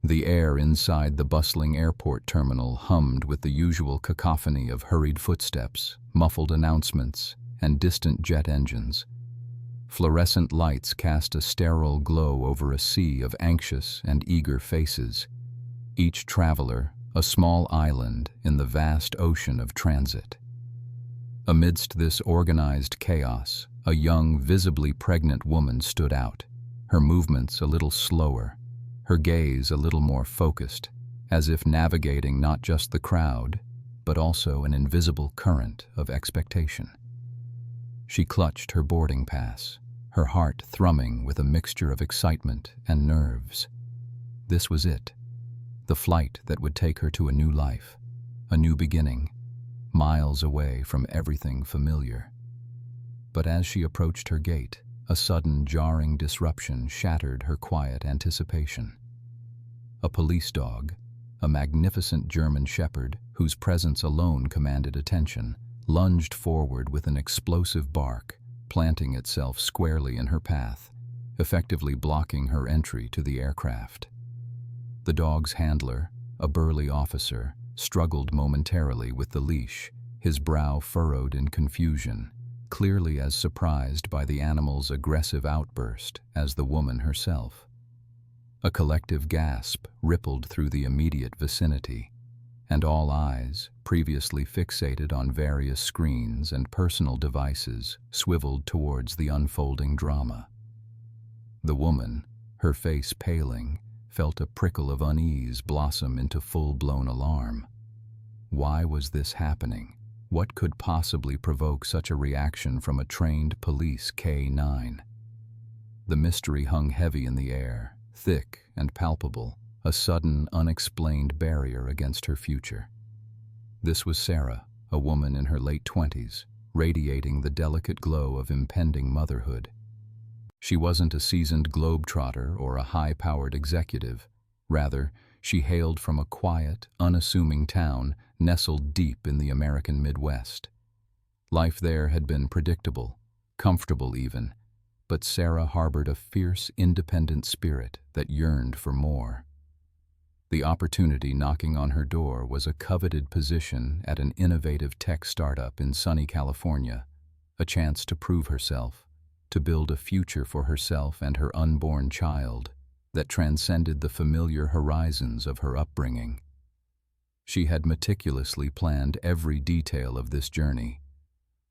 The air inside the bustling airport terminal hummed with the usual cacophony of hurried footsteps, muffled announcements, and distant jet engines. Fluorescent lights cast a sterile glow over a sea of anxious and eager faces, each traveler a small island in the vast ocean of transit. Amidst this organized chaos, a young, visibly pregnant woman stood out, her movements a little slower, her gaze a little more focused, as if navigating not just the crowd, but also an invisible current of expectation. She clutched her boarding pass, her heart thrumming with a mixture of excitement and nerves. This was it, the flight that would take her to a new life, a new beginning, miles away from everything familiar. But as she approached her gate, a sudden jarring disruption shattered her quiet anticipation. A police dog, a magnificent German shepherd whose presence alone commanded attention, lunged forward with an explosive bark, planting itself squarely in her path, effectively blocking her entry to the aircraft. The dog's handler, a burly officer, struggled momentarily with the leash, his brow furrowed in confusion, clearly as surprised by the animal's aggressive outburst as the woman herself. A collective gasp rippled through the immediate vicinity, and all eyes, previously fixated on various screens and personal devices, swiveled towards the unfolding drama. The woman, her face paling, felt a prickle of unease blossom into full-blown alarm. Why was this happening? What could possibly provoke such a reaction from a trained police K-9? The mystery hung heavy in the air, thick and palpable, a sudden, unexplained barrier against her future. This was Sarah, a woman in her late 20s, radiating the delicate glow of impending motherhood. She wasn't a seasoned globetrotter or a high-powered executive. Rather, she hailed from a quiet, unassuming town nestled deep in the American Midwest. Life there had been predictable, comfortable even, but Sarah harbored a fierce, independent spirit that yearned for more. The opportunity knocking on her door was a coveted position at an innovative tech startup in sunny California, a chance to prove herself, to build a future for herself and her unborn child that transcended the familiar horizons of her upbringing. She had meticulously planned every detail of this journey,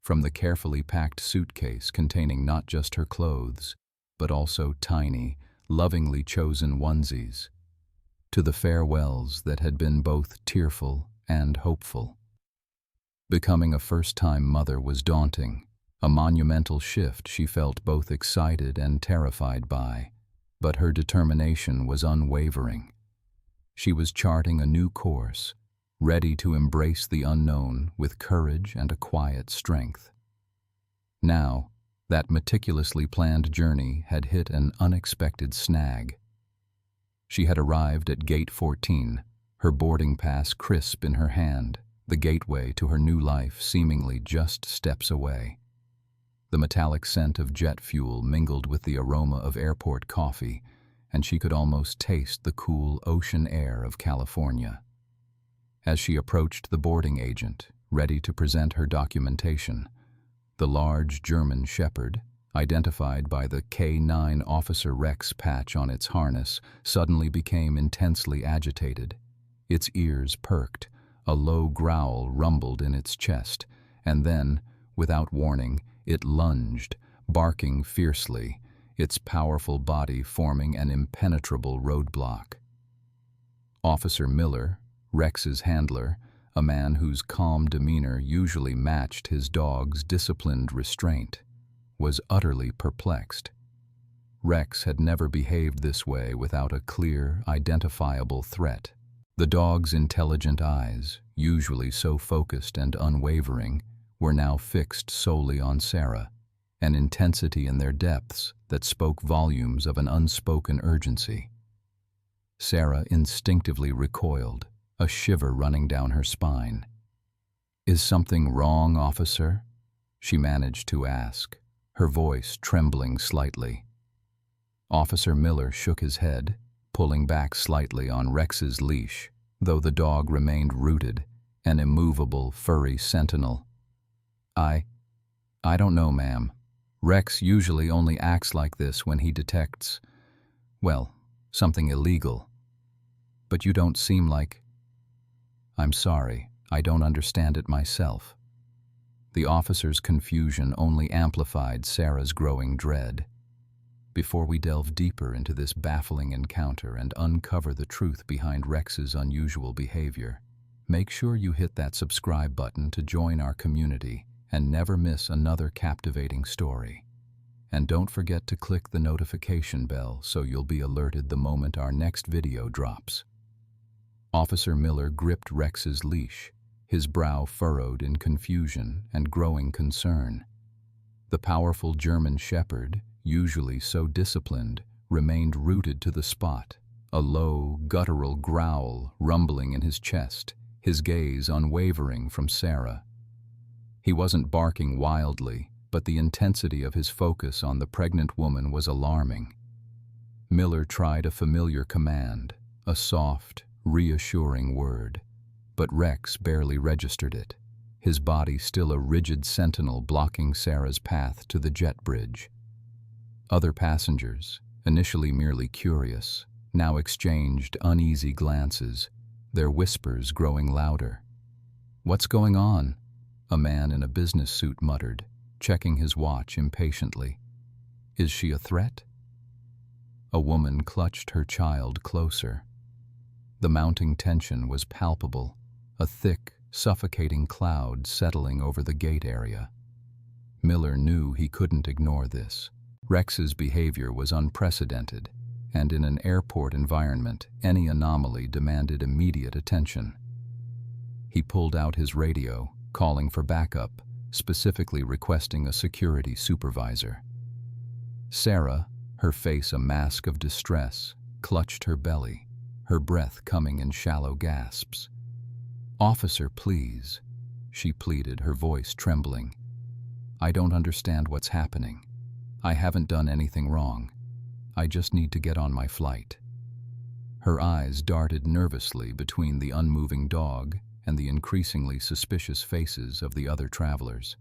from the carefully packed suitcase containing not just her clothes, but also tiny, lovingly chosen onesies, to the farewells that had been both tearful and hopeful. Becoming a first-time mother was daunting, a monumental shift she felt both excited and terrified by, but her determination was unwavering. She was charting a new course, ready to embrace the unknown with courage and a quiet strength. Now, that meticulously planned journey had hit an unexpected snag. She had arrived at Gate 14, her boarding pass crisp in her hand, the gateway to her new life seemingly just steps away. The metallic scent of jet fuel mingled with the aroma of airport coffee, and she could almost taste the cool ocean air of California. As she approached the boarding agent, ready to present her documentation, the large German shepherd, identified by the K-9 Officer Rex patch on its harness, suddenly became intensely agitated. Its ears perked, a low growl rumbled in its chest, and then, without warning, it lunged, barking fiercely, its powerful body forming an impenetrable roadblock. Officer Miller, Rex's handler, a man whose calm demeanor usually matched his dog's disciplined restraint, was utterly perplexed. Rex had never behaved this way without a clear, identifiable threat. The dog's intelligent eyes, usually so focused and unwavering, were now fixed solely on Sarah, an intensity in their depths that spoke volumes of an unspoken urgency. Sarah instinctively recoiled, a shiver running down her spine. "Is something wrong, officer?" she managed to ask, her voice trembling slightly. Officer Miller shook his head, pulling back slightly on Rex's leash, though the dog remained rooted, an immovable, furry sentinel. I don't know, ma'am. Rex usually only acts like this when he detects, well, something illegal. But you don't seem like... I'm sorry, I don't understand it myself. The officer's confusion only amplified Sarah's growing dread. Before we delve deeper into this baffling encounter and uncover the truth behind Rex's unusual behavior, make sure you hit that subscribe button to join our community and never miss another captivating story. And don't forget to click the notification bell so you'll be alerted the moment our next video drops. Officer Miller gripped Rex's leash, his brow furrowed in confusion and growing concern. The powerful German Shepherd, usually so disciplined, remained rooted to the spot, a low, guttural growl rumbling in his chest, his gaze unwavering from Sarah. He wasn't barking wildly, but the intensity of his focus on the pregnant woman was alarming. Miller tried a familiar command, a soft, reassuring word, but Rex barely registered it, his body still a rigid sentinel blocking Sarah's path to the jet bridge. Other passengers, initially merely curious, now exchanged uneasy glances, their whispers growing louder. "What's going on?" a man in a business suit muttered, checking his watch impatiently. "Is she a threat?" A woman clutched her child closer. The mounting tension was palpable, a thick, suffocating cloud settling over the gate area. Miller knew he couldn't ignore this. Rex's behavior was unprecedented, and in an airport environment, any anomaly demanded immediate attention. He pulled out his radio, calling for backup, specifically requesting a security supervisor. Sarah, her face a mask of distress, clutched her belly, her breath coming in shallow gasps. "Officer, please," she pleaded, her voice trembling. "I don't understand what's happening. I haven't done anything wrong. I just need to get on my flight." Her eyes darted nervously between the unmoving dog and the increasingly suspicious faces of the other travelers.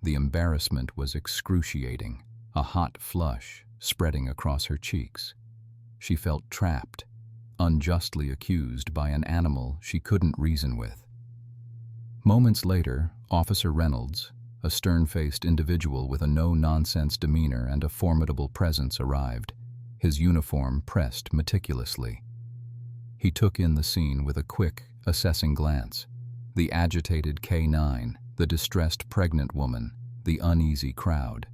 The embarrassment was excruciating, a hot flush spreading across her cheeks. She felt trapped, unjustly accused by an animal she couldn't reason with. Moments later, Officer Reynolds, a stern-faced individual with a no-nonsense demeanor and a formidable presence, arrived, his uniform pressed meticulously. He took in the scene with a quick, assessing glance. The agitated K9, the distressed pregnant woman, the uneasy crowd.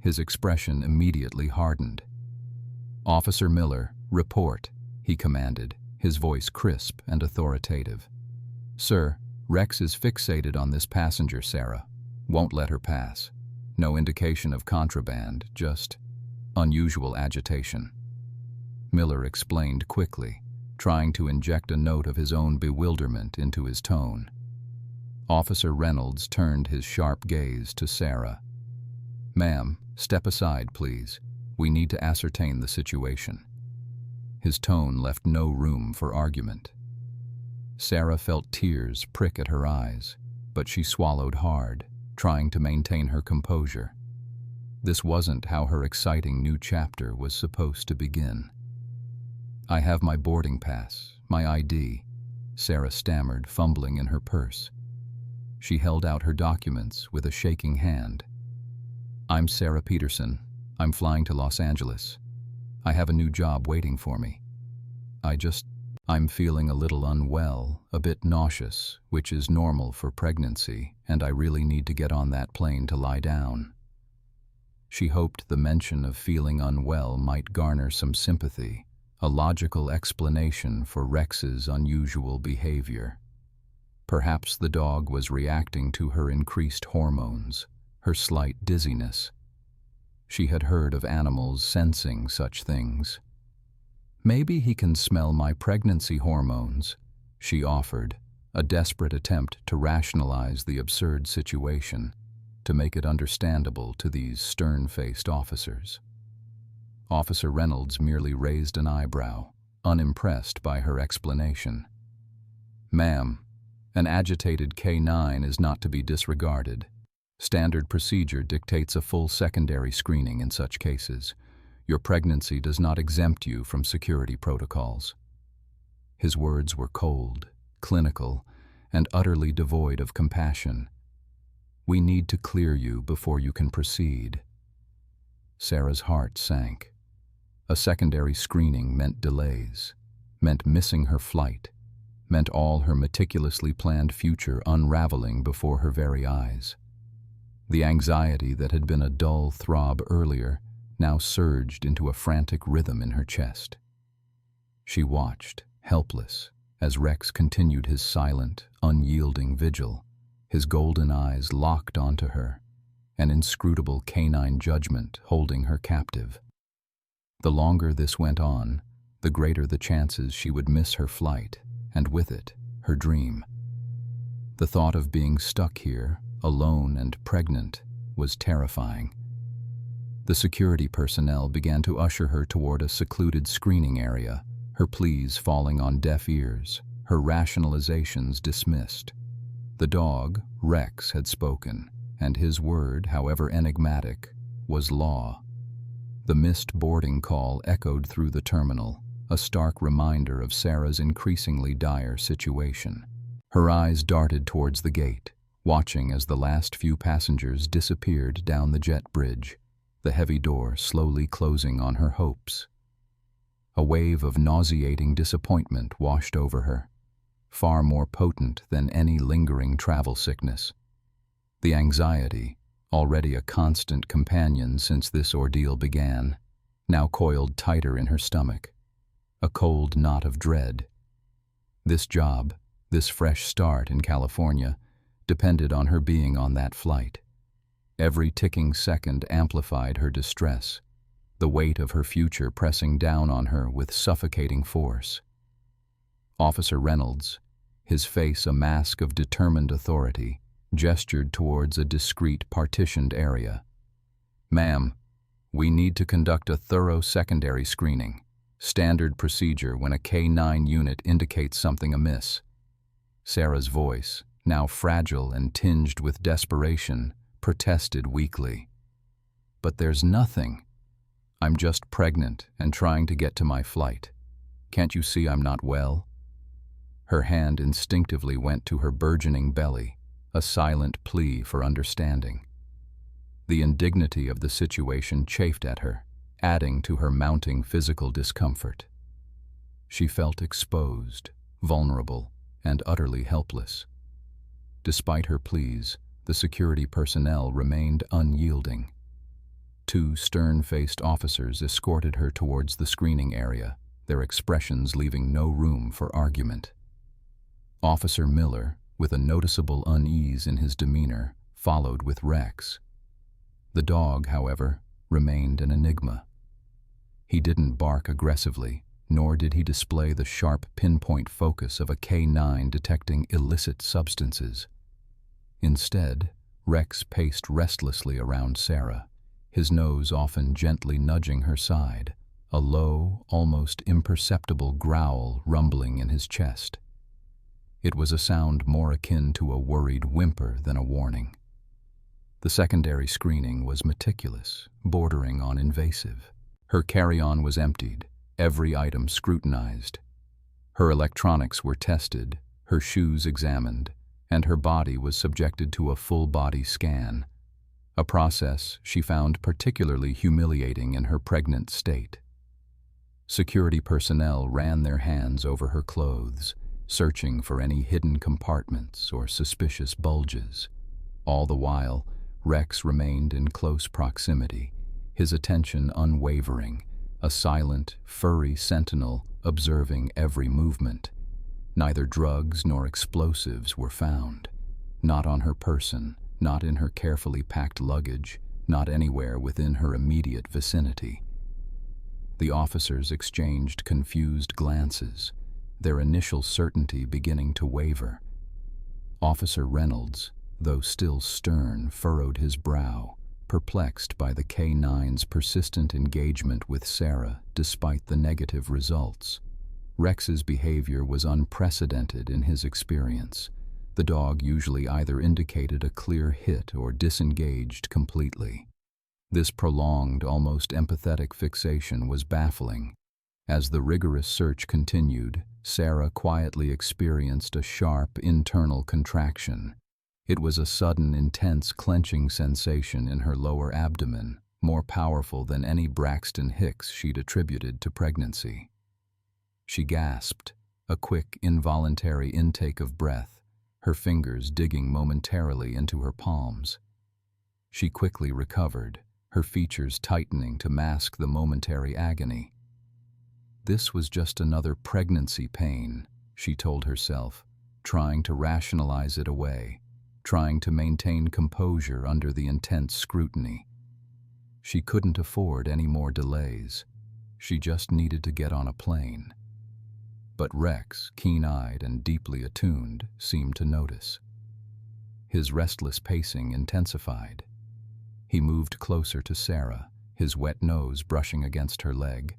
His expression immediately hardened. "Officer Miller, report," he commanded, his voice crisp and authoritative. "Sir, Rex is fixated on this passenger, Sarah. Won't let her pass. No indication of contraband, just unusual agitation." Miller explained quickly, trying to inject a note of his own bewilderment into his tone. Officer Reynolds turned his sharp gaze to Sarah. "Ma'am, step aside, please. We need to ascertain the situation." His tone left no room for argument. Sarah felt tears prick at her eyes, but she swallowed hard, trying to maintain her composure. This wasn't how her exciting new chapter was supposed to begin. "I have my boarding pass, my ID," Sarah stammered, fumbling in her purse. She held out her documents with a shaking hand. "I'm Sarah Peterson. I'm flying to Los Angeles. I have a new job waiting for me. I'm feeling a little unwell, a bit nauseous, which is normal for pregnancy, and I really need to get on that plane to lie down." She hoped the mention of feeling unwell might garner some sympathy, a logical explanation for Rex's unusual behavior. Perhaps the dog was reacting to her increased hormones, her slight dizziness. She had heard of animals sensing such things. "Maybe he can smell my pregnancy hormones," she offered, a desperate attempt to rationalize the absurd situation, to make it understandable to these stern-faced officers. Officer Reynolds merely raised an eyebrow, unimpressed by her explanation. "Ma'am, an agitated K9 is not to be disregarded. Standard procedure dictates a full secondary screening in such cases. Your pregnancy does not exempt you from security protocols." His words were cold, clinical, and utterly devoid of compassion. "We need to clear you before you can proceed." Sarah's heart sank. A secondary screening meant delays, meant missing her flight, meant all her meticulously planned future unraveling before her very eyes. The anxiety that had been a dull throb earlier now surged into a frantic rhythm in her chest. She watched, helpless, as Rex continued his silent, unyielding vigil, his golden eyes locked onto her, an inscrutable canine judgment holding her captive. The longer this went on, the greater the chances she would miss her flight, and with it, her dream. The thought of being stuck here, alone and pregnant, was terrifying. The security personnel began to usher her toward a secluded screening area, her pleas falling on deaf ears, her rationalizations dismissed. The dog, Rex, had spoken, and his word, however enigmatic, was law. The missed boarding call echoed through the terminal, a stark reminder of Sarah's increasingly dire situation. Her eyes darted towards the gate, watching as the last few passengers disappeared down the jet bridge, the heavy door slowly closing on her hopes. A wave of nauseating disappointment washed over her, far more potent than any lingering travel sickness. The anxiety, already a constant companion since this ordeal began, now coiled tighter in her stomach, a cold knot of dread. This job, this fresh start in California, depended on her being on that flight. Every ticking second amplified her distress, the weight of her future pressing down on her with suffocating force. Officer Reynolds, his face a mask of determined authority, gestured towards a discreet partitioned area. "Ma'am, we need to conduct a thorough secondary screening, standard procedure when a K9 unit indicates something amiss." Sarah's voice, now fragile and tinged with desperation, protested weakly. "But there's nothing. I'm just pregnant and trying to get to my flight. Can't you see I'm not well?" Her hand instinctively went to her burgeoning belly, a silent plea for understanding. The indignity of the situation chafed at her, adding to her mounting physical discomfort. She felt exposed, vulnerable, and utterly helpless. Despite her pleas, the security personnel remained unyielding. Two stern-faced officers escorted her towards the screening area, their expressions leaving no room for argument. Officer Miller, with a noticeable unease in his demeanor, followed with Rex. The dog, however, remained an enigma. He didn't bark aggressively, nor did he display the sharp pinpoint focus of a K9 detecting illicit substances. Instead, Rex paced restlessly around Sarah, his nose often gently nudging her side, a low, almost imperceptible growl rumbling in his chest. It was a sound more akin to a worried whimper than a warning. The secondary screening was meticulous, bordering on invasive. Her carry-on was emptied, every item scrutinized. Her electronics were tested, her shoes examined, and her body was subjected to a full-body scan, a process she found particularly humiliating in her pregnant state. Security personnel ran their hands over her clothes, searching for any hidden compartments or suspicious bulges. All the while, Rex remained in close proximity, his attention unwavering, a silent, furry sentinel observing every movement. Neither drugs nor explosives were found, not on her person, not in her carefully packed luggage, not anywhere within her immediate vicinity. The officers exchanged confused glances, their initial certainty beginning to waver. Officer Reynolds, though still stern, furrowed his brow, perplexed by the K9's persistent engagement with Sarah despite the negative results. Rex's behavior was unprecedented in his experience. The dog usually either indicated a clear hit or disengaged completely. This prolonged, almost empathetic fixation was baffling. As the rigorous search continued, Sarah quietly experienced a sharp internal contraction. It was a sudden, intense clenching sensation in her lower abdomen, more powerful than any Braxton Hicks she'd attributed to pregnancy. She gasped, a quick, involuntary intake of breath, her fingers digging momentarily into her palms. She quickly recovered, her features tightening to mask the momentary agony. This was just another pregnancy pain, she told herself, trying to rationalize it away, trying to maintain composure under the intense scrutiny. She couldn't afford any more delays. She just needed to get on a plane. But Rex, keen-eyed and deeply attuned, seemed to notice. His restless pacing intensified. He moved closer to Sarah, his wet nose brushing against her leg,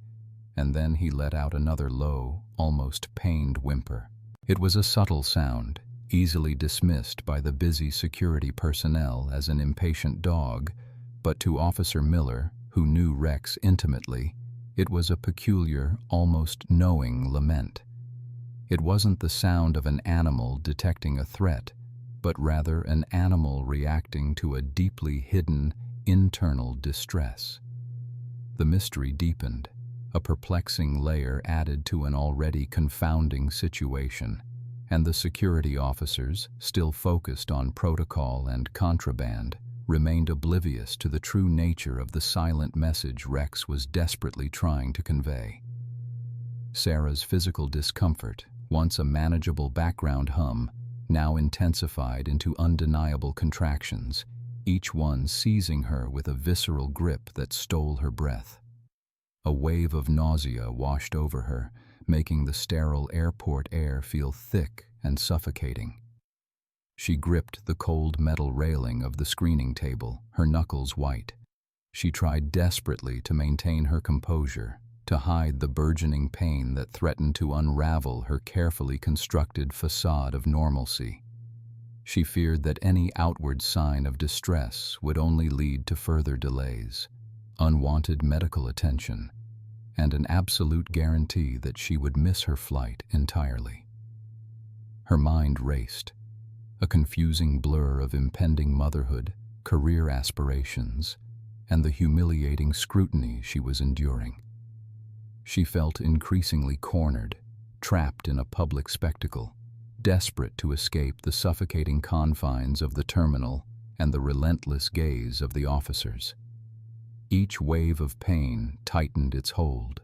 and then he let out another low, almost pained whimper. It was a subtle sound, easily dismissed by the busy security personnel as an impatient dog, but to Officer Miller, who knew Rex intimately, it was a peculiar, almost knowing lament. It wasn't the sound of an animal detecting a threat, but rather an animal reacting to a deeply hidden, internal distress. The mystery deepened, a perplexing layer added to an already confounding situation, and the security officers, still focused on protocol and contraband, remained oblivious to the true nature of the silent message Rex was desperately trying to convey. Sarah's physical discomfort, once a manageable background hum, now intensified into undeniable contractions, each one seizing her with a visceral grip that stole her breath. A wave of nausea washed over her, making the sterile airport air feel thick and suffocating. She gripped the cold metal railing of the screening table, her knuckles white. She tried desperately to maintain her composure, to hide the burgeoning pain that threatened to unravel her carefully constructed facade of normalcy. She feared that any outward sign of distress would only lead to further delays, unwanted medical attention, and an absolute guarantee that she would miss her flight entirely. Her mind raced, a confusing blur of impending motherhood, career aspirations, and the humiliating scrutiny she was enduring. She felt increasingly cornered, trapped in a public spectacle, desperate to escape the suffocating confines of the terminal and the relentless gaze of the officers. Each wave of pain tightened its hold,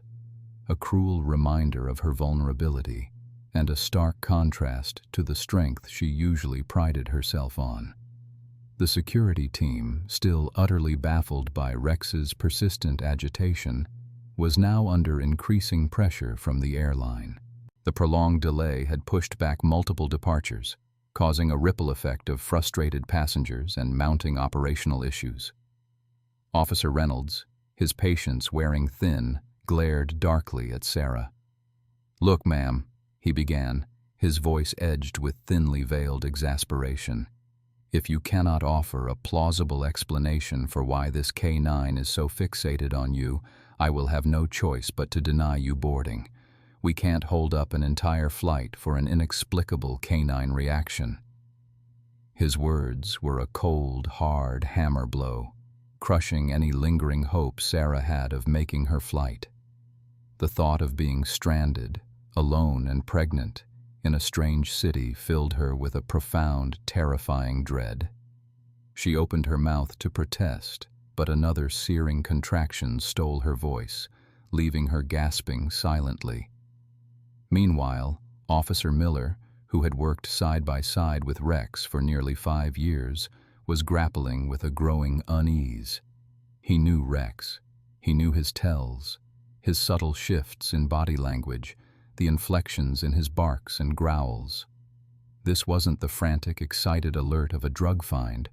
a cruel reminder of her vulnerability and a stark contrast to the strength she usually prided herself on. The security team, still utterly baffled by Rex's persistent agitation, was now under increasing pressure from the airline. The prolonged delay had pushed back multiple departures, causing a ripple effect of frustrated passengers and mounting operational issues. Officer Reynolds, his patience wearing thin, glared darkly at Sarah. "Look, ma'am," he began, his voice edged with thinly veiled exasperation. "If you cannot offer a plausible explanation for why this K9 is so fixated on you, I will have no choice but to deny you boarding. We can't hold up an entire flight for an inexplicable canine reaction." His words were a cold, hard hammer blow, crushing any lingering hope Sarah had of making her flight. The thought of being stranded, alone and pregnant, in a strange city filled her with a profound, terrifying dread. She opened her mouth to protest, but another searing contraction stole her voice, leaving her gasping silently. Meanwhile, Officer Miller, who had worked side by side with Rex for nearly 5 years, was grappling with a growing unease. He knew Rex. He knew his tells, his subtle shifts in body language, the inflections in his barks and growls. This wasn't the frantic, excited alert of a drug find,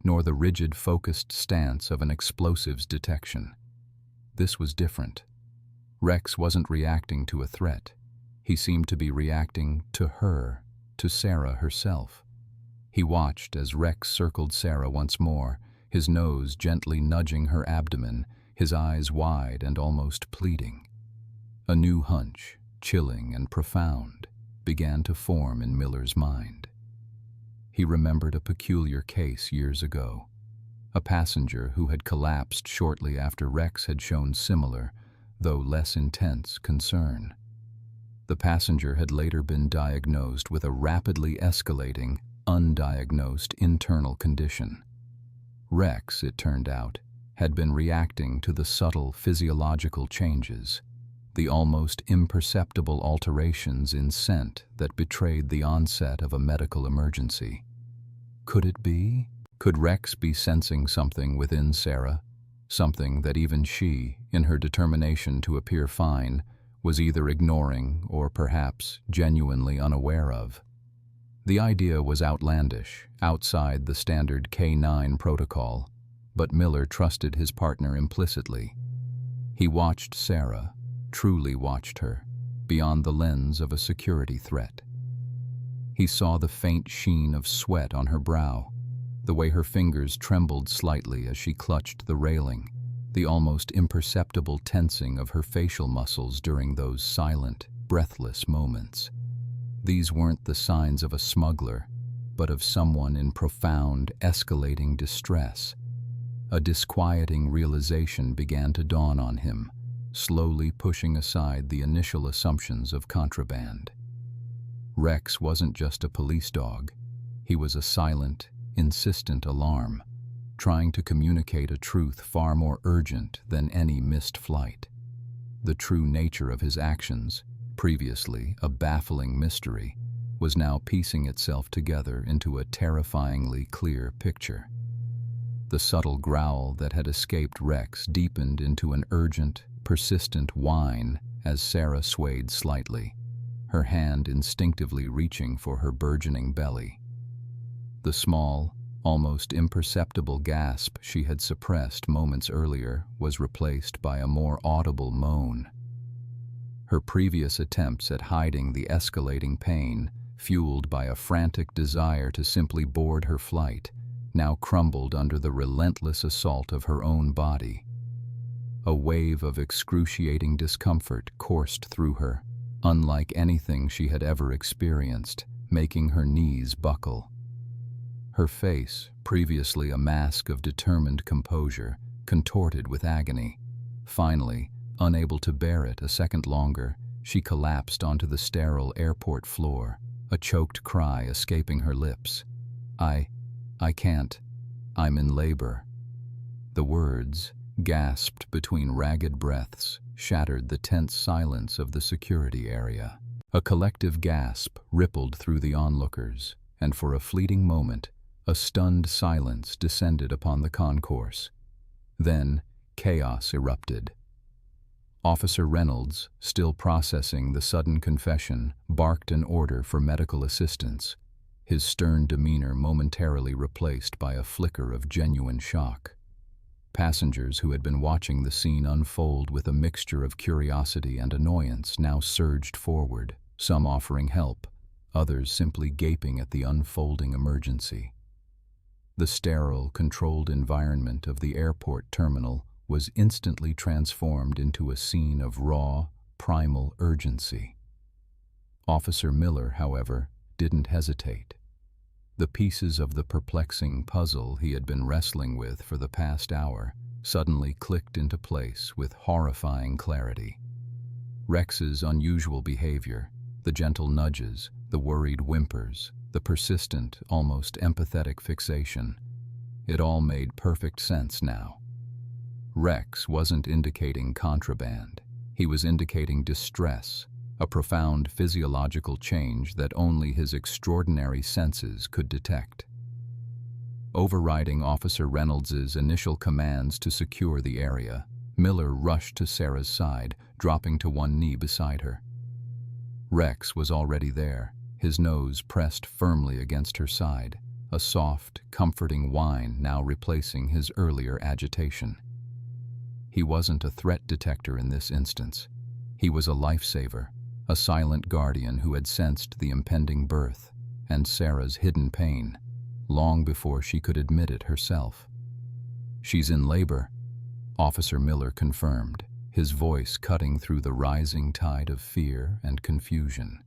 nor the rigid, focused stance of an explosives detection. This was different. Rex wasn't reacting to a threat. He seemed to be reacting to her, to Sarah herself. He watched as Rex circled Sarah once more, his nose gently nudging her abdomen, his eyes wide and almost pleading. A new hunch, chilling and profound, began to form in Miller's mind. He remembered a peculiar case years ago. A passenger who had collapsed shortly after Rex had shown similar, though less intense, concern. The passenger had later been diagnosed with a rapidly escalating, undiagnosed internal condition. Rex, it turned out, had been reacting to the subtle physiological changes, the almost imperceptible alterations in scent that betrayed the onset of a medical emergency. Could it be? Could Rex be sensing something within Sarah? Something that even she, in her determination to appear fine, was either ignoring or perhaps genuinely unaware of. The idea was outlandish, outside the standard K9 protocol, but Miller trusted his partner implicitly. He watched Sarah, truly watched her, beyond the lens of a security threat. He saw the faint sheen of sweat on her brow, the way her fingers trembled slightly as she clutched the railing, the almost imperceptible tensing of her facial muscles during those silent, breathless moments. These weren't the signs of a smuggler, but of someone in profound, escalating distress. A disquieting realization began to dawn on him, slowly pushing aside the initial assumptions of contraband. Rex wasn't just a police dog. He was a silent, insistent alarm, trying to communicate a truth far more urgent than any missed flight. The true nature of his actions, previously a baffling mystery, was now piecing itself together into a terrifyingly clear picture. The subtle growl that had escaped Rex deepened into an urgent, persistent whine as Sarah swayed slightly, her hand instinctively reaching for her burgeoning belly. The small, almost imperceptible gasp she had suppressed moments earlier was replaced by a more audible moan. Her previous attempts at hiding the escalating pain, fueled by a frantic desire to simply board her flight, now crumbled under the relentless assault of her own body. A wave of excruciating discomfort coursed through her, unlike anything she had ever experienced, making her knees buckle. Her face, previously a mask of determined composure, contorted with agony. Finally, unable to bear it a second longer, she collapsed onto the sterile airport floor, a choked cry escaping her lips. I can't. I'm in labor." The words, gasped between ragged breaths, shattered the tense silence of the security area. A collective gasp rippled through the onlookers, and for a fleeting moment, a stunned silence descended upon the concourse. Then, chaos erupted. Officer Reynolds, still processing the sudden confession, barked an order for medical assistance, his stern demeanor momentarily replaced by a flicker of genuine shock. Passengers who had been watching the scene unfold with a mixture of curiosity and annoyance now surged forward, some offering help, others simply gaping at the unfolding emergency. The sterile, controlled environment of the airport terminal was instantly transformed into a scene of raw, primal urgency. Officer Miller, however, didn't hesitate. The pieces of the perplexing puzzle he had been wrestling with for the past hour suddenly clicked into place with horrifying clarity. Rex's unusual behavior, the gentle nudges, the worried whimpers, the persistent, almost empathetic fixation, it all made perfect sense now. Rex wasn't indicating contraband. He was indicating distress, a profound physiological change that only his extraordinary senses could detect. Overriding Officer Reynolds's initial commands to secure the area, Miller rushed to Sarah's side, dropping to one knee beside her. Rex was already there, his nose pressed firmly against her side, a soft, comforting whine now replacing his earlier agitation. He wasn't a threat detector in this instance. He was a lifesaver, a silent guardian who had sensed the impending birth and Sarah's hidden pain long before she could admit it herself. "She's in labor," Officer Miller confirmed, his voice cutting through the rising tide of fear and confusion.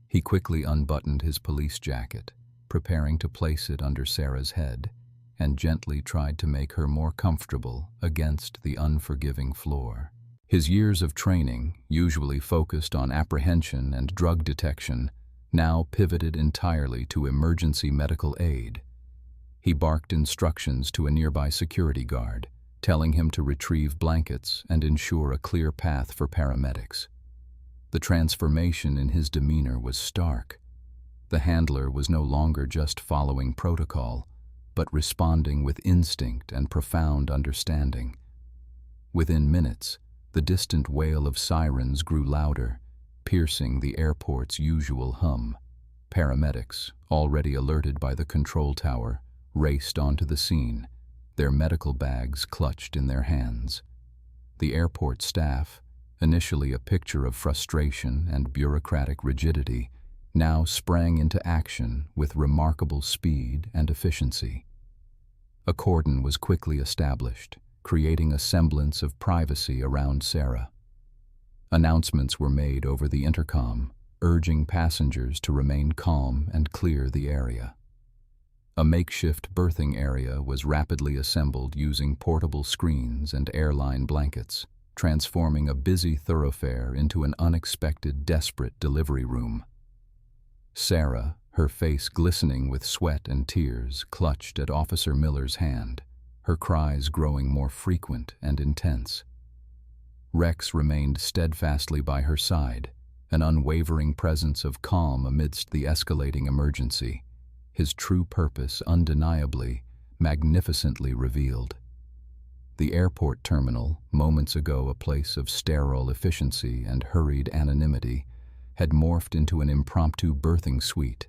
He quickly unbuttoned his police jacket, preparing to place it under Sarah's head, and gently tried to make her more comfortable against the unforgiving floor. His years of training, usually focused on apprehension and drug detection, now pivoted entirely to emergency medical aid. He barked instructions to a nearby security guard, telling him to retrieve blankets and ensure a clear path for paramedics. The transformation in his demeanor was stark. The handler was no longer just following protocol, but responding with instinct and profound understanding. Within minutes, the distant wail of sirens grew louder, piercing the airport's usual hum. Paramedics, already alerted by the control tower, raced onto the scene, their medical bags clutched in their hands. The airport staff, initially a picture of frustration and bureaucratic rigidity, now sprang into action with remarkable speed and efficiency. A cordon was quickly established, creating a semblance of privacy around Sarah. Announcements were made over the intercom, urging passengers to remain calm and clear the area. A makeshift berthing area was rapidly assembled using portable screens and airline blankets, transforming a busy thoroughfare into an unexpected, desperate delivery room. Sarah, her face glistening with sweat and tears, clutched at Officer Miller's hand, her cries growing more frequent and intense. Rex remained steadfastly by her side, an unwavering presence of calm amidst the escalating emergency, his true purpose undeniably, magnificently revealed. The airport terminal, moments ago a place of sterile efficiency and hurried anonymity, had morphed into an impromptu berthing suite,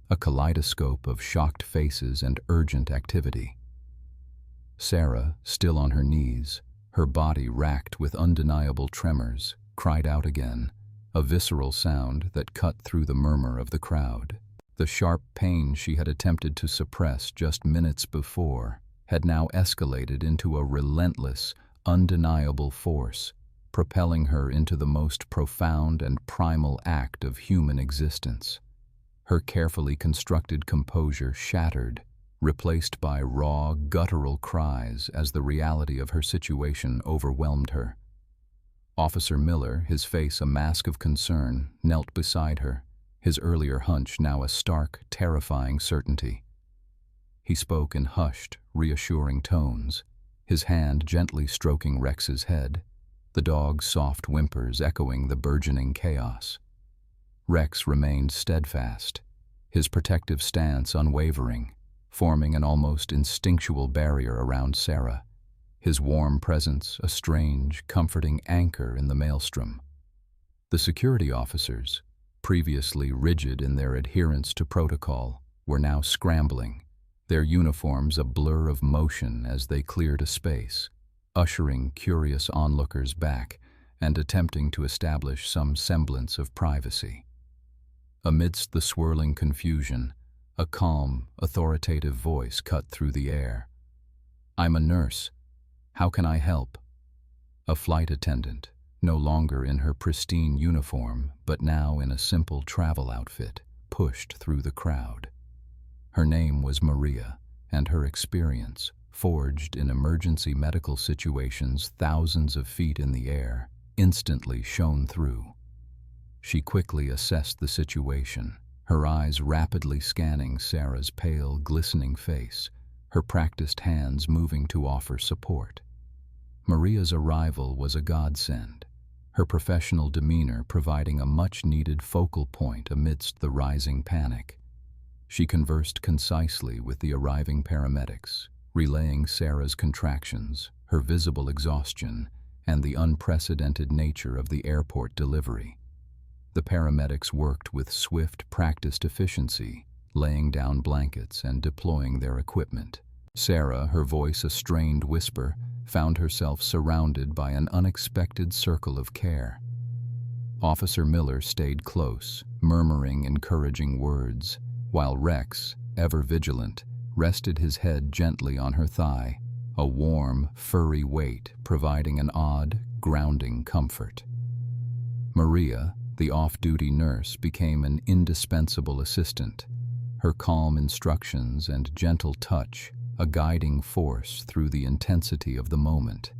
a kaleidoscope of shocked faces and urgent activity. Sarah, still on her knees, her body racked with undeniable tremors, cried out again, a visceral sound that cut through the murmur of the crowd. The sharp pain she had attempted to suppress just minutes before had now escalated into a relentless, undeniable force, propelling her into the most profound and primal act of human existence. Her carefully constructed composure shattered, replaced by raw, guttural cries as the reality of her situation overwhelmed her. Officer Miller, his face a mask of concern, knelt beside her, his earlier hunch now a stark, terrifying certainty. He spoke in hushed, reassuring tones, his hand gently stroking Rex's head, the dog's soft whimpers echoing the burgeoning chaos. Rex remained steadfast, his protective stance unwavering, forming an almost instinctual barrier around Sarah, his warm presence a strange, comforting anchor in the maelstrom. The security officers, previously rigid in their adherence to protocol, were now scrambling, their uniforms a blur of motion as they cleared a space, ushering curious onlookers back and attempting to establish some semblance of privacy. Amidst the swirling confusion, a calm, authoritative voice cut through the air. "I'm a nurse. How can I help?" A flight attendant, no longer in her pristine uniform, but now in a simple travel outfit, pushed through the crowd. Her name was Maria, and her experience, forged in emergency medical situations thousands of feet in the air, instantly shone through. She quickly assessed the situation, her eyes rapidly scanning Sarah's pale, glistening face, her practiced hands moving to offer support. Maria's arrival was a godsend, her professional demeanor providing a much-needed focal point amidst the rising panic. She conversed concisely with the arriving paramedics, relaying Sarah's contractions, her visible exhaustion, and the unprecedented nature of the airport delivery. The paramedics worked with swift, practiced efficiency, laying down blankets and deploying their equipment. Sarah, her voice a strained whisper, found herself surrounded by an unexpected circle of care. Officer Miller stayed close, murmuring encouraging words, while Rex, ever vigilant, rested his head gently on her thigh, a warm, furry weight providing an odd, grounding comfort. Maria, the off-duty nurse, became an indispensable assistant, her calm instructions and gentle touch a guiding force through the intensity of the moment.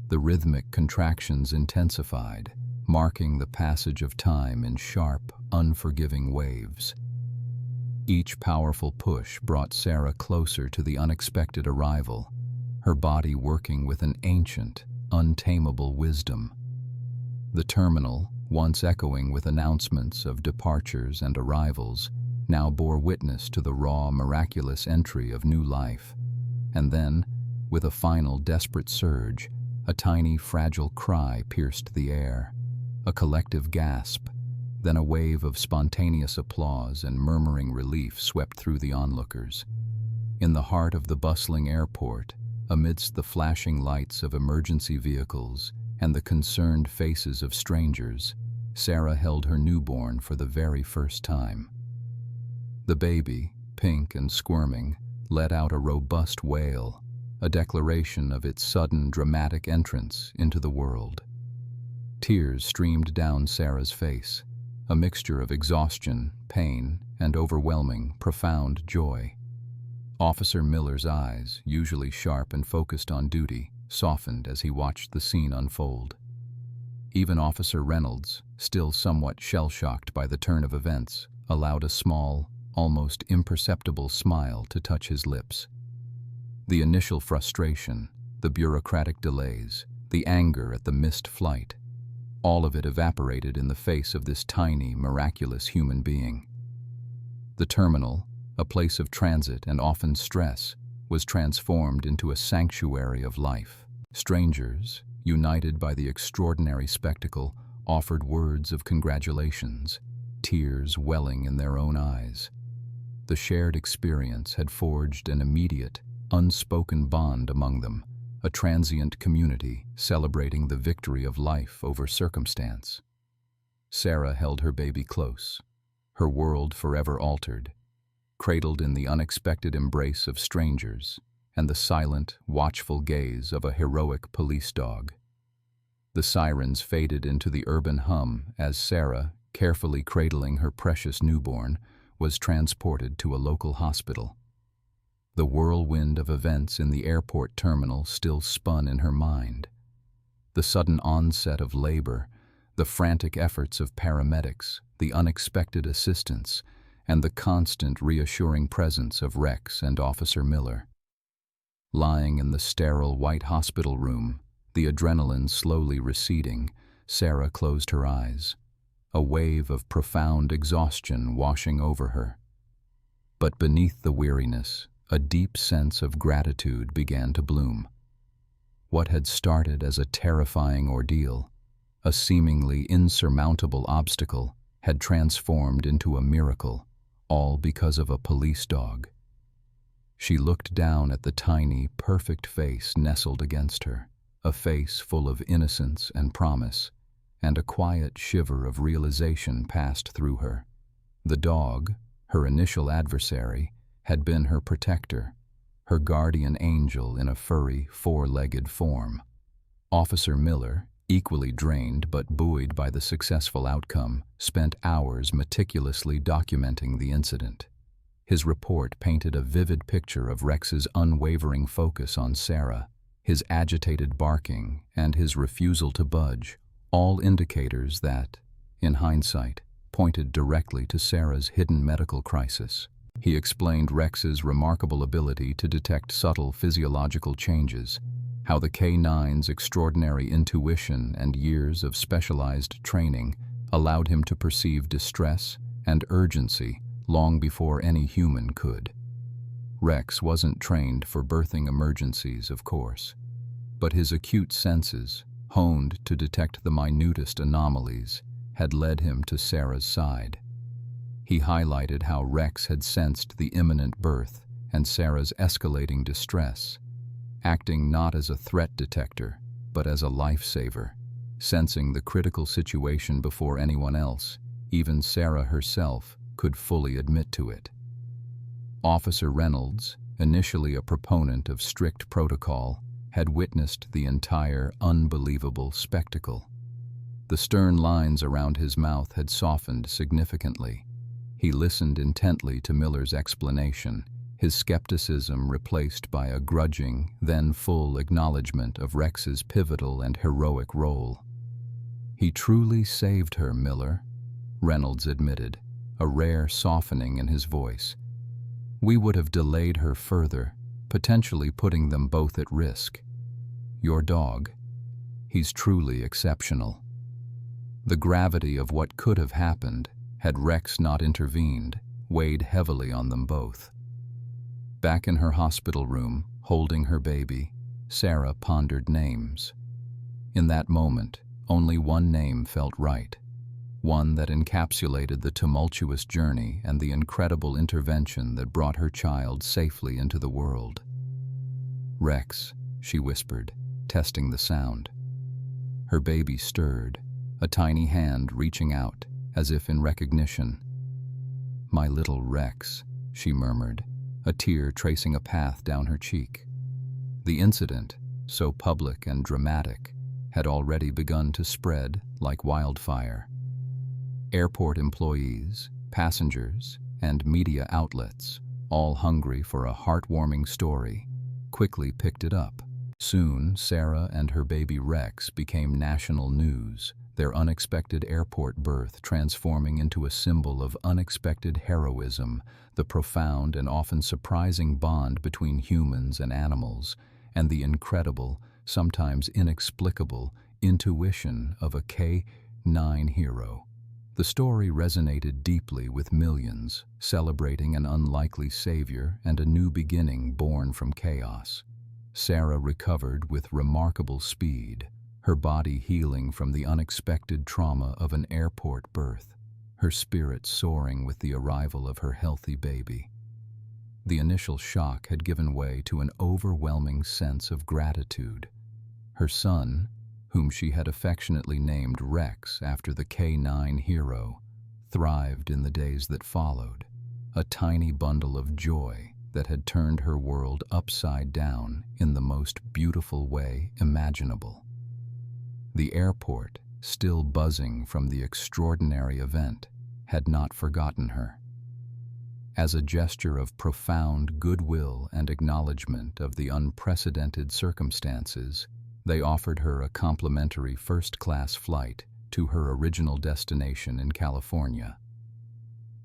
The rhythmic contractions intensified, marking the passage of time in sharp, unforgiving waves. Each powerful push brought Sarah closer to the unexpected arrival, her body working with an ancient, untamable wisdom. The terminal, once echoing with announcements of departures and arrivals, now bore witness to the raw, miraculous entry of new life. And then, with a final desperate surge, a tiny, fragile cry pierced the air. A collective gasp, then a wave of spontaneous applause and murmuring relief swept through the onlookers. In the heart of the bustling airport, amidst the flashing lights of emergency vehicles and the concerned faces of strangers, Sarah held her newborn for the very first time. The baby, pink and squirming, let out a robust wail, a declaration of its sudden, dramatic entrance into the world. Tears streamed down Sarah's face, a mixture of exhaustion, pain, and overwhelming, profound joy. Officer Miller's eyes, usually sharp and focused on duty, softened as he watched the scene unfold. Even Officer Reynolds, still somewhat shell-shocked by the turn of events, allowed a small, almost imperceptible smile to touch his lips. The initial frustration, the bureaucratic delays, the anger at the missed flight, all of it evaporated in the face of this tiny, miraculous human being. The terminal, a place of transit and often stress, was transformed into a sanctuary of life. Strangers, united by the extraordinary spectacle, offered words of congratulations, tears welling in their own eyes. The shared experience had forged an immediate, unspoken bond among them, a transient community celebrating the victory of life over circumstance. Sarah held her baby close, her world forever altered, cradled in the unexpected embrace of strangers and the silent, watchful gaze of a heroic police dog. The sirens faded into the urban hum as Sarah, carefully cradling her precious newborn, was transported to a local hospital. The whirlwind of events in the airport terminal still spun in her mind. The sudden onset of labor, the frantic efforts of paramedics, the unexpected assistance, and the constant reassuring presence of Rex and Officer Miller. Lying in the sterile white hospital room, the adrenaline slowly receding, Sarah closed her eyes, a wave of profound exhaustion washing over her. But beneath the weariness, a deep sense of gratitude began to bloom. What had started as a terrifying ordeal, a seemingly insurmountable obstacle, had transformed into a miracle, all because of a police dog. She looked down at the tiny, perfect face nestled against her, a face full of innocence and promise, and a quiet shiver of realization passed through her. The dog, her initial adversary, had been her protector, her guardian angel in a furry, four-legged form. Officer Miller, equally drained but buoyed by the successful outcome, spent hours meticulously documenting the incident. His report painted a vivid picture of Rex's unwavering focus on Sarah, his agitated barking, and his refusal to budge, all indicators that, in hindsight, pointed directly to Sarah's hidden medical crisis. He explained Rex's remarkable ability to detect subtle physiological changes, how the K9's extraordinary intuition and years of specialized training allowed him to perceive distress and urgency long before any human could. Rex wasn't trained for birthing emergencies, of course, but his acute senses, honed to detect the minutest anomalies, had led him to Sarah's side. He highlighted how Rex had sensed the imminent birth and Sarah's escalating distress, acting not as a threat detector, but as a lifesaver, sensing the critical situation before anyone else, even Sarah herself, could fully admit to it. Officer Reynolds, initially a proponent of strict protocol, had witnessed the entire unbelievable spectacle. The stern lines around his mouth had softened significantly. He listened intently to Miller's explanation, his skepticism replaced by a grudging, then full acknowledgement of Rex's pivotal and heroic role. "He truly saved her, Miller," Reynolds admitted, a rare softening in his voice. "We would have delayed her further, potentially putting them both at risk. Your dog, he's truly exceptional." The gravity of what could have happened, had Rex not intervened, weighed heavily on them both. Back in her hospital room, holding her baby, Sarah pondered names. In that moment, only one name felt right, one that encapsulated the tumultuous journey and the incredible intervention that brought her child safely into the world. "Rex," she whispered, testing the sound. Her baby stirred, a tiny hand reaching out, as if in recognition. "My little Rex," she murmured, a tear tracing a path down her cheek. The incident, so public and dramatic, had already begun to spread like wildfire. Airport employees, passengers, and media outlets, all hungry for a heartwarming story, quickly picked it up. Soon, Sarah and her baby Rex became national news, their unexpected airport birth transforming into a symbol of unexpected heroism, the profound and often surprising bond between humans and animals, and the incredible, sometimes inexplicable, intuition of a K-9 hero. The story resonated deeply with millions, celebrating an unlikely savior and a new beginning born from chaos. Sarah recovered with remarkable speed, her body healing from the unexpected trauma of an airport birth, her spirit soaring with the arrival of her healthy baby. The initial shock had given way to an overwhelming sense of gratitude. Her son, whom she had affectionately named Rex after the K-9 hero, thrived in the days that followed, a tiny bundle of joy that had turned her world upside down in the most beautiful way imaginable. The airport, still buzzing from the extraordinary event, had not forgotten her. As a gesture of profound goodwill and acknowledgement of the unprecedented circumstances, they offered her a complimentary first-class flight to her original destination in California.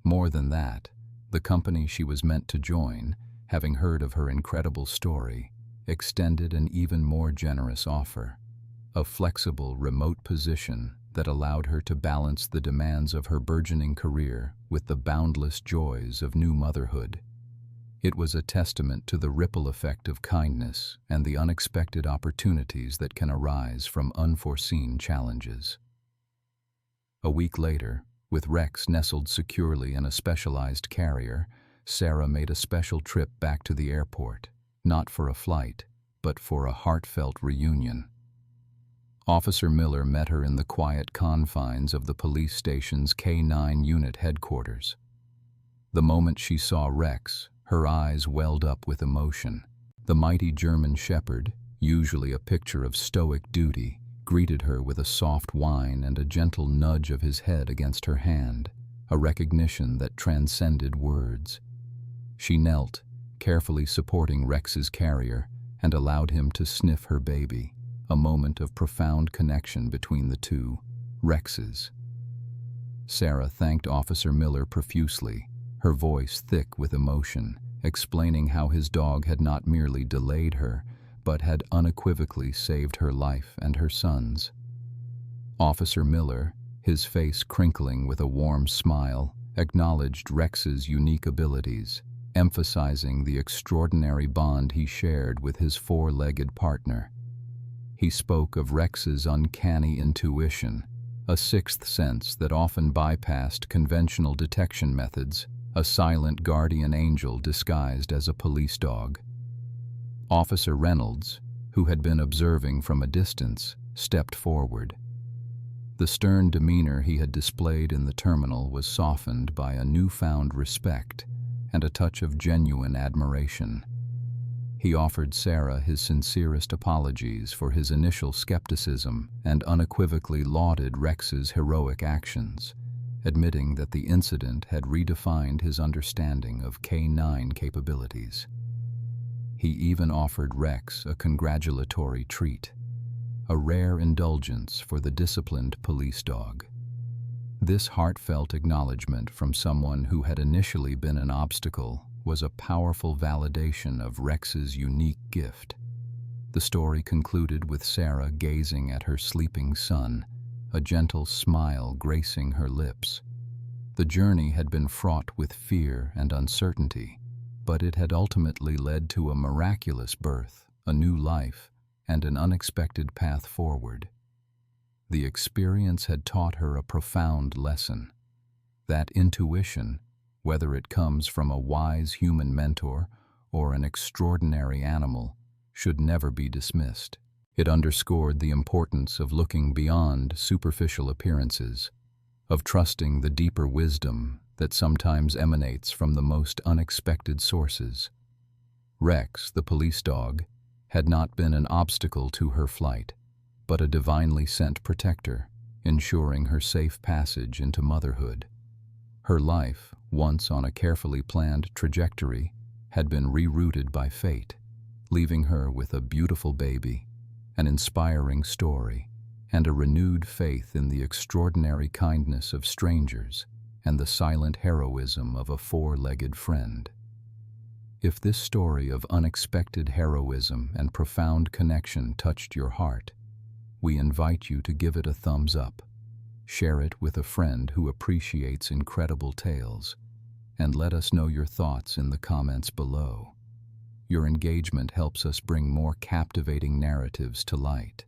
More than that, the company she was meant to join, having heard of her incredible story, extended an even more generous offer, a flexible remote position that allowed her to balance the demands of her burgeoning career with the boundless joys of new motherhood. It was a testament to the ripple effect of kindness and the unexpected opportunities that can arise from unforeseen challenges. A week later, with Rex nestled securely in a specialized carrier, Sarah made a special trip back to the airport, not for a flight, but for a heartfelt reunion. Officer Miller met her in the quiet confines of the police station's K-9 unit headquarters. The moment she saw Rex, her eyes welled up with emotion. The mighty German Shepherd, usually a picture of stoic duty, greeted her with a soft whine and a gentle nudge of his head against her hand, a recognition that transcended words. She knelt, carefully supporting Rex's carrier, and allowed him to sniff her baby, a moment of profound connection between the two, Rex's. Sarah thanked Officer Miller profusely, her voice thick with emotion, explaining how his dog had not merely delayed her, but had unequivocally saved her life and her son's. Officer Miller, his face crinkling with a warm smile, acknowledged Rex's unique abilities, emphasizing the extraordinary bond he shared with his four-legged partner. He spoke of Rex's uncanny intuition, a sixth sense that often bypassed conventional detection methods, a silent guardian angel disguised as a police dog. Officer Reynolds, who had been observing from a distance, stepped forward. The stern demeanor he had displayed in the terminal was softened by a newfound respect and a touch of genuine admiration. He offered Sarah his sincerest apologies for his initial skepticism and unequivocally lauded Rex's heroic actions, admitting that the incident had redefined his understanding of K-9 capabilities. He even offered Rex a congratulatory treat, a rare indulgence for the disciplined police dog. This heartfelt acknowledgement from someone who had initially been an obstacle was a powerful validation of Rex's unique gift. The story concluded with Sarah gazing at her sleeping son, a gentle smile gracing her lips. The journey had been fraught with fear and uncertainty, but it had ultimately led to a miraculous birth, a new life, and an unexpected path forward. The experience had taught her a profound lesson. That intuition, whether it comes from a wise human mentor or an extraordinary animal, should never be dismissed. It underscored the importance of looking beyond superficial appearances, of trusting the deeper wisdom that sometimes emanates from the most unexpected sources. Rex, the police dog, had not been an obstacle to her flight, but a divinely sent protector, ensuring her safe passage into motherhood. Her life, once on a carefully planned trajectory, had been rerouted by fate, leaving her with a beautiful baby, an inspiring story, and a renewed faith in the extraordinary kindness of strangers and the silent heroism of a four-legged friend. If this story of unexpected heroism and profound connection touched your heart, we invite you to give it a thumbs up, share it with a friend who appreciates incredible tales, and let us know your thoughts in the comments below. Your engagement helps us bring more captivating narratives to light.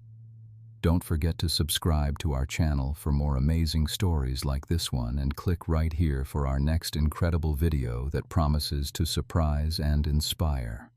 Don't forget to subscribe to our channel for more amazing stories like this one, and click right here for our next incredible video that promises to surprise and inspire.